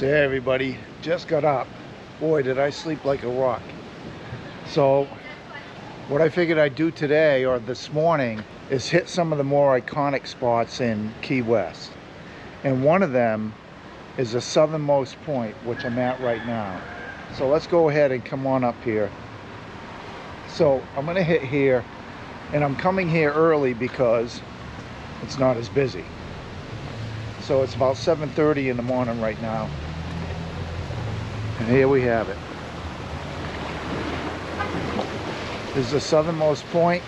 So hey everybody, just got up. Boy, did I sleep like a rock. So what I figured I'd do today or this morning is hit some of the more iconic spots in Key West. And one of them is the southernmost point, which I'm at right now. So let's go ahead and come on up here. So I'm gonna hit here, and I'm coming here early because it's not as busy. So it's about 7:30 in the morning right now. And here we have it. This is the southernmost point.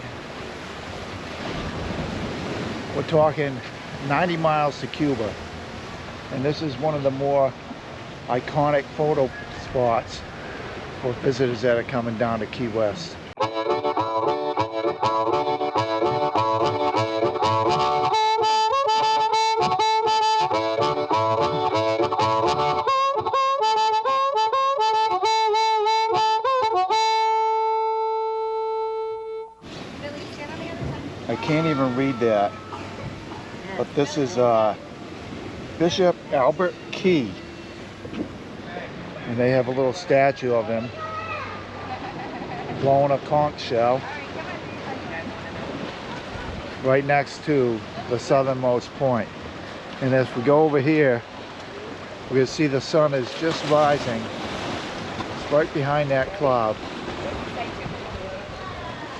We're talking 90 miles to Cuba. And this is one of the more iconic photo spots for visitors that are coming down to Key West. I can't even read that, but this is Bishop Albert Key, and they have a little statue of him blowing a conch shell right next to the southernmost point. And as we go over here, we can see the sun is just rising. It's right behind that cloud.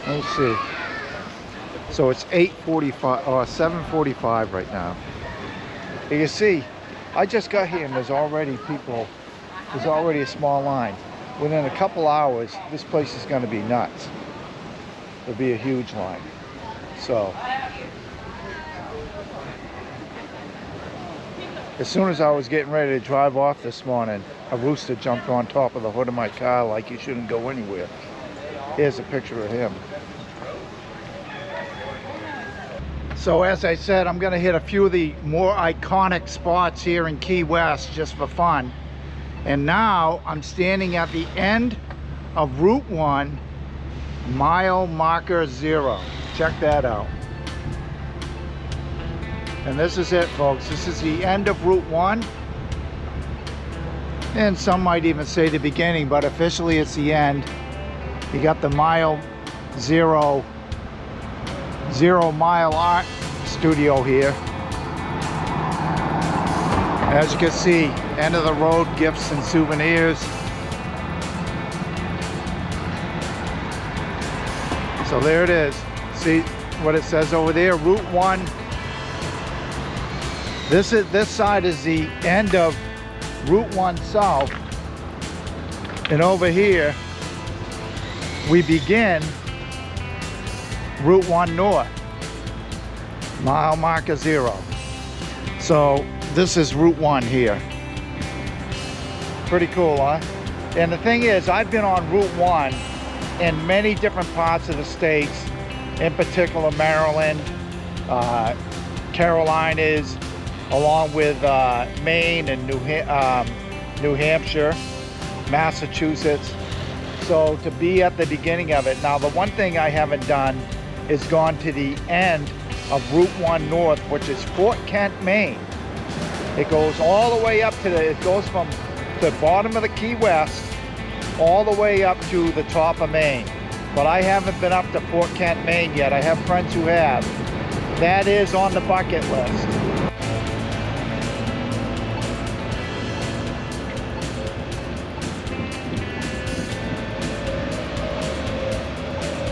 Let's see. So it's 8:45 or 7:45 right now. You can see, I just got here and there's already people. There's already a small line. Within a couple hours, this place is going to be nuts. There'll be a huge line. So, as soon as I was getting ready to drive off this morning, a rooster jumped on top of the hood of my car like you shouldn't go anywhere. Here's a picture of him. So as I said, I'm going to hit a few of the more iconic spots here in Key West just for fun. And now I'm standing at the end of Route 1, mile marker 0. Check that out. And this is it, folks. This is the end of Route 1. And some might even say the beginning, but officially it's the end. You got the mile 0 mile art studio here. As you can see, end of the road gifts and souvenirs. So there it is. See what it says over there, Route 1. This side is the end of Route 1 South. And over here we begin Route 1 North, mile marker 0. So this is Route 1 here. Pretty cool, huh? And the thing is, I've been on Route 1 in many different parts of the states, in particular Maryland, Carolinas, along with Maine and New Hampshire, Massachusetts. So to be at the beginning of it. Now the one thing I haven't done is gone to the end of Route 1 North, which is Fort Kent, Maine. It goes all the way up to it goes from the bottom of the Key West all the way up to the top of Maine. But I haven't been up to Fort Kent, Maine yet. I have friends who have. That is on the bucket list.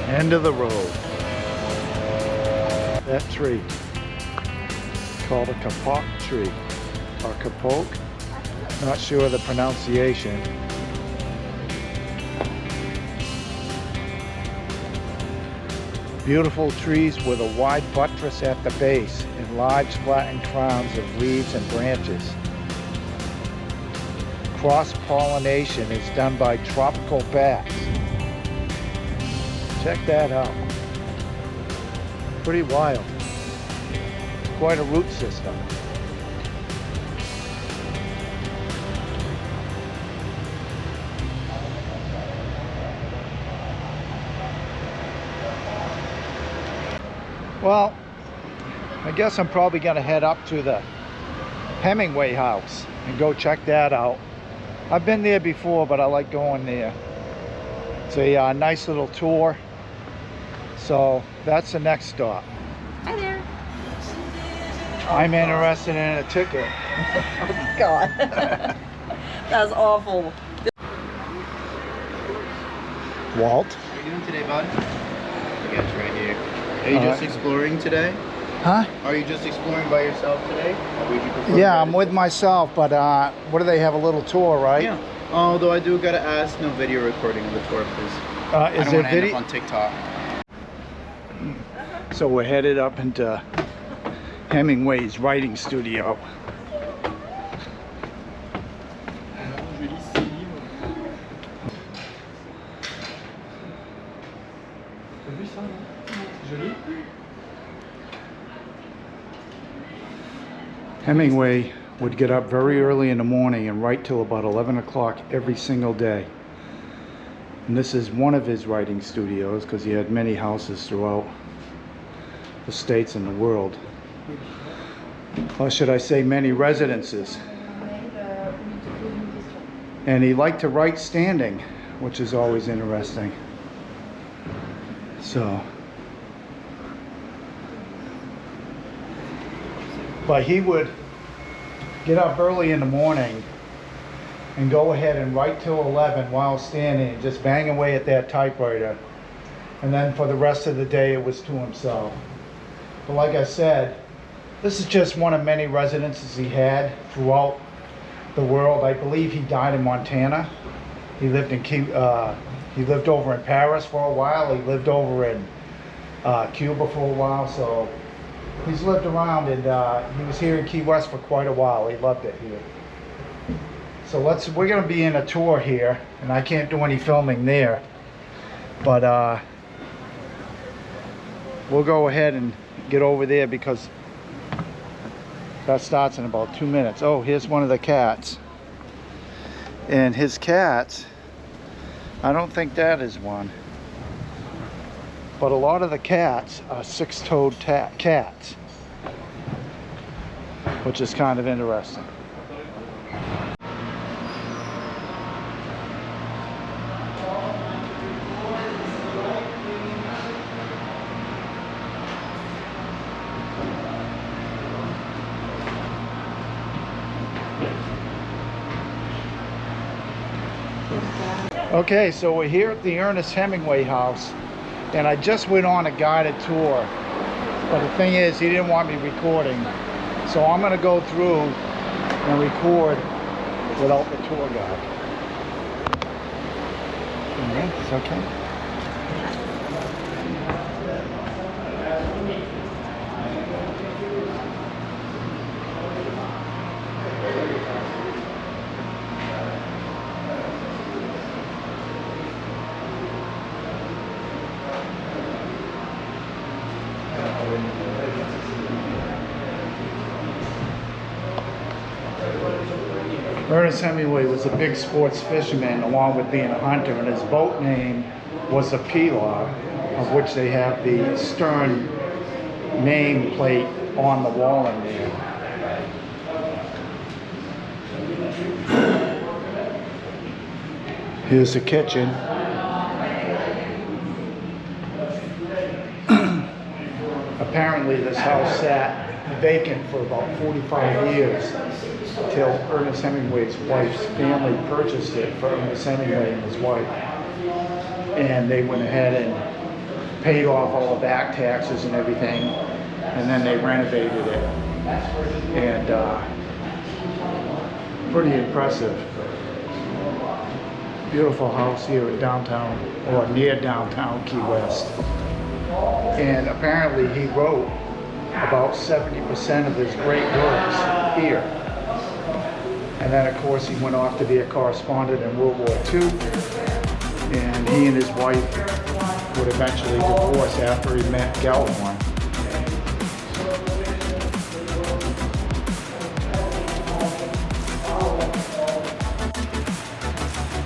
End of the road. That tree, called a kapok tree, or kapok, not sure of the pronunciation. Beautiful trees with a wide buttress at the base and large flattened crowns of leaves and branches. Cross-pollination is done by tropical bats. Check that out. Pretty wild. Quite a root system. Well, I guess I'm probably going to head up to the Hemingway house and go check that out. I've been there before, but I like going there. It's a nice little tour. So that's the next stop. Hi there. I'm interested in a ticket. Oh God. That was awful. Walt? What are you doing today, bud? I got you right here. Are you just exploring today? Huh? Are you just exploring by yourself today? Or would you prefer Yeah, I'm with myself, but what do they have, a little tour, right? Yeah. Although I do gotta ask, no video recording of the tour, please. I Is don't there want to end video? up on TikTok. So we're headed up into Hemingway's writing studio. Hemingway would get up very early in the morning and write till about 11 o'clock every single day. And this is one of his writing studios because he had many houses throughout the states and the world. Or should I say many residences. And he liked to write standing, which is always interesting. So, but he would get up early in the morning and go ahead and write till 11 while standing and just bang away at that typewriter. And then for the rest of the day it was to himself. But like I said, this is just one of many residences he had throughout the world. I believe he died in Montana. He lived in he lived over in Paris for a while. He lived over in Cuba for a while. So he's lived around, and he was here in Key West for quite a while. He loved it here. So we're going to be in a tour here, and I can't do any filming there, but we'll go ahead and get over there because that starts in about 2 minutes. Oh, here's one of the cats. And his cats, I don't think that is one. But a lot of the cats are six-toed cats, which is kind of interesting. Okay, so we're here at the Ernest Hemingway house, and I just went on a guided tour, but the thing is he didn't want me recording, so I'm going to go through and record without the tour guide. Yeah, it's okay. Ernest Hemingway was a big sports fisherman along with being a hunter, and his boat name was a Pilar, of which they have the stern name plate on the wall in there. Here's the kitchen. Apparently this house sat vacant for about 45 years until Ernest Hemingway's wife's family purchased it for Ernest Hemingway and his wife. And they went ahead and paid off all the back taxes and everything, and then they renovated it. And pretty impressive. Beautiful house here in downtown, or near downtown Key West. And apparently he wrote about 70% of his great works here. And then of course he went off to be a correspondent in World War II. And he and his wife would eventually divorce after he met Gellhorn.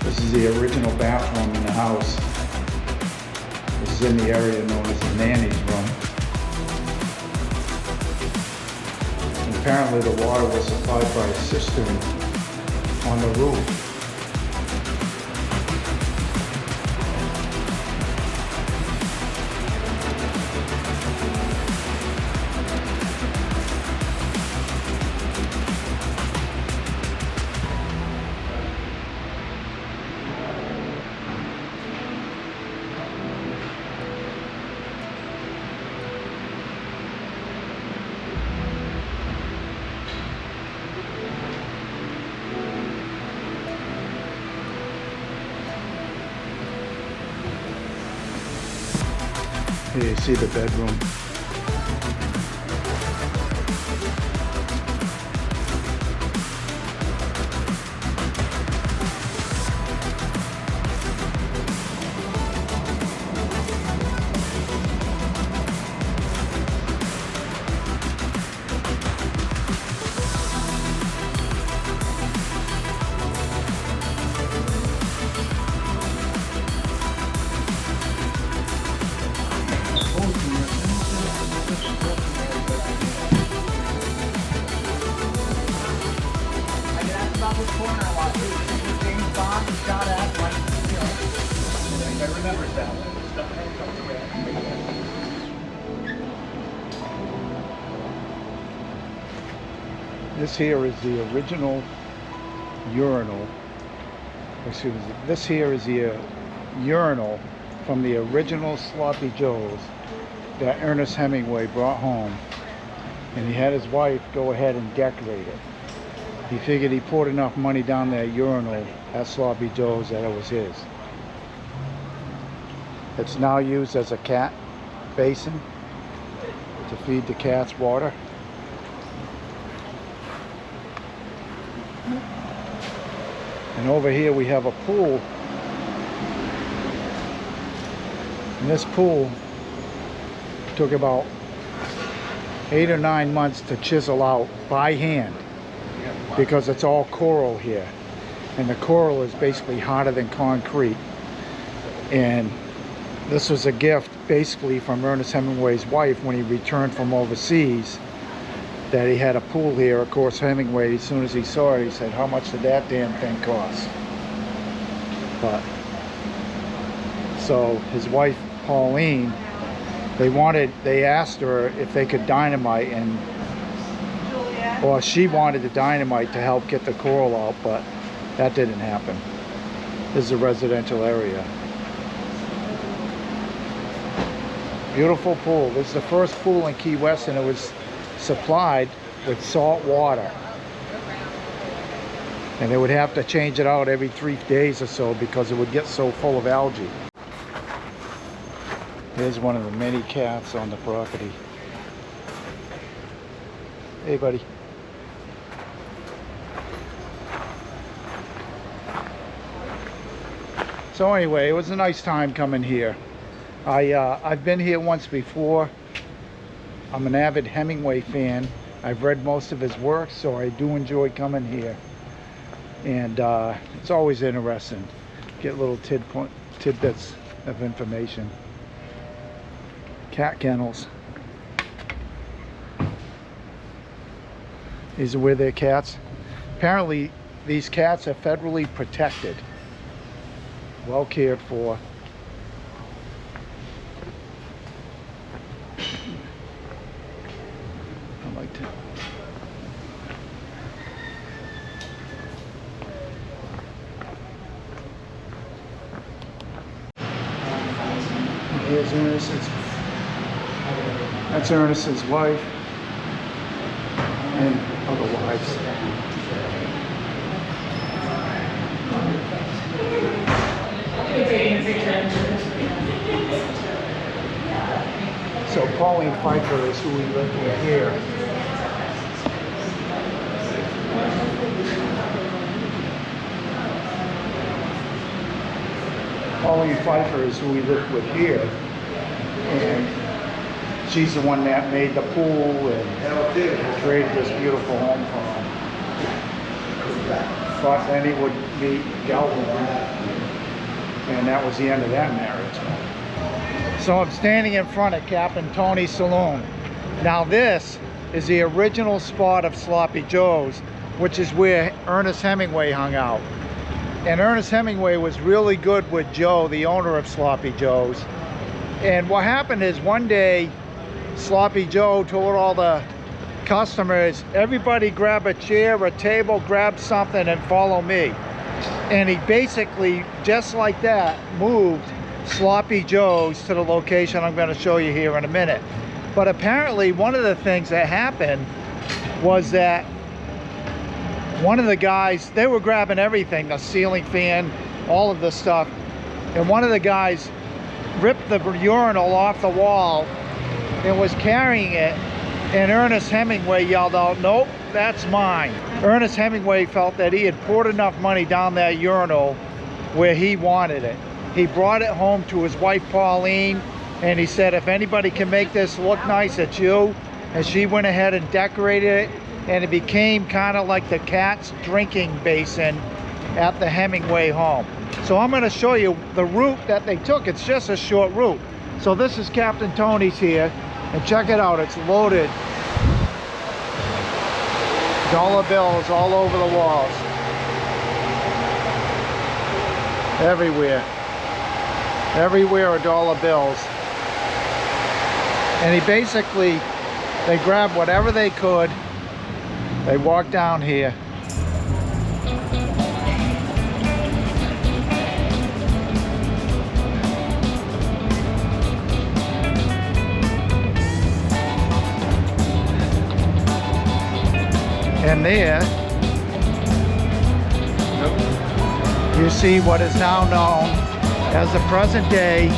This is the original bathroom in the house. This is in the area known as the nanny's room. And apparently the water was supplied by a cistern on the roof. Here you see the bedroom. This here is the original urinal. Excuse me. This here is the urinal from the original Sloppy Joe's that Ernest Hemingway brought home, and he had his wife go ahead and decorate it. He figured he poured enough money down that urinal at Sloppy Joe's that it was his. It's now used as a cat basin to feed the cats water. And over here we have a pool. And this pool took about 8 or 9 months to chisel out by hand, because it's all coral here. And the coral is basically harder than concrete. And this was a gift basically from Ernest Hemingway's wife when he returned from overseas, that he had a pool here. Of course, Hemingway, as soon as he saw it, he said, how much did that damn thing cost? But so his wife Pauline, they asked her if they could dynamite, and or she wanted the dynamite to help get the coral out, but that didn't happen. This is a residential area. Beautiful pool. This is the first pool in Key West, and it was supplied with salt water, and they would have to change it out every 3 days or so because it would get so full of algae. Here's one of the many cats on the property. Hey buddy. So anyway, it was a nice time coming here. I've been here once before. I'm an avid Hemingway fan. I've read most of his work, so I do enjoy coming here. And it's always interesting. Get little tidbits of information. Cat kennels. These are where their cats. Apparently, these cats are federally protected. Well cared for. Here's Ernest's. That's Ernest's wife and other wives. So Pauline Pfeiffer is who we live with here. Pauline Pfeiffer is who we live with here, and she's the one that made the pool and created this beautiful home for him. Thought then he would meet Galvin, and that was the end of that marriage. So I'm standing in front of Captain Tony's Saloon. Now this is the original spot of Sloppy Joe's which is where Ernest Hemingway hung out. And Ernest Hemingway was really good with Joe, the owner of Sloppy Joe's. And what happened is one day, Sloppy Joe told all the customers, everybody grab a chair, a table, grab something and follow me. And he basically, just like that, moved Sloppy Joe's to the location I'm going to show you here in a minute. But apparently one of the things that happened was that one of the guys, they were grabbing everything, the ceiling fan, all of this stuff, and one of the guys ripped the urinal off the wall and was carrying it, and Ernest Hemingway yelled out, "Nope, that's mine." Ernest Hemingway felt that he had poured enough money down that urinal where he wanted it. He brought it home to his wife Pauline, and he said, "If anybody can make this look nice, it's you." And she went ahead and decorated it, and it became kind of like the cat's drinking basin at the Hemingway home. So I'm going to show you the route that they took. It's just a short route. So this is Captain Tony's here, and check it out, it's loaded. Dollar bills all over the walls. Everywhere. Everywhere are dollar bills. And he basically, they grabbed whatever they could. They walked down here. And there, you see what is now known as the present day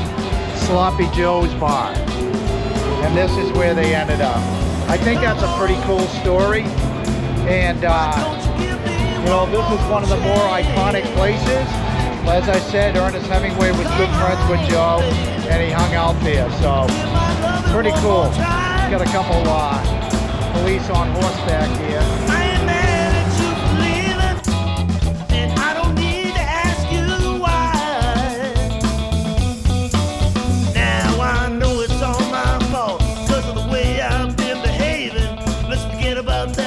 Sloppy Joe's Bar. And this is where they ended up. I think that's a pretty cool story. And, you know, this is one of the more iconic places. As I said, Ernest Hemingway was good friends with Joe, and he hung out there. So, pretty cool. Got a couple police on horseback here. I ain't mad at you for leaving, and I don't need to ask you why. Now I know it's all my fault, 'cause of the way I've been behaving. Let's forget about that.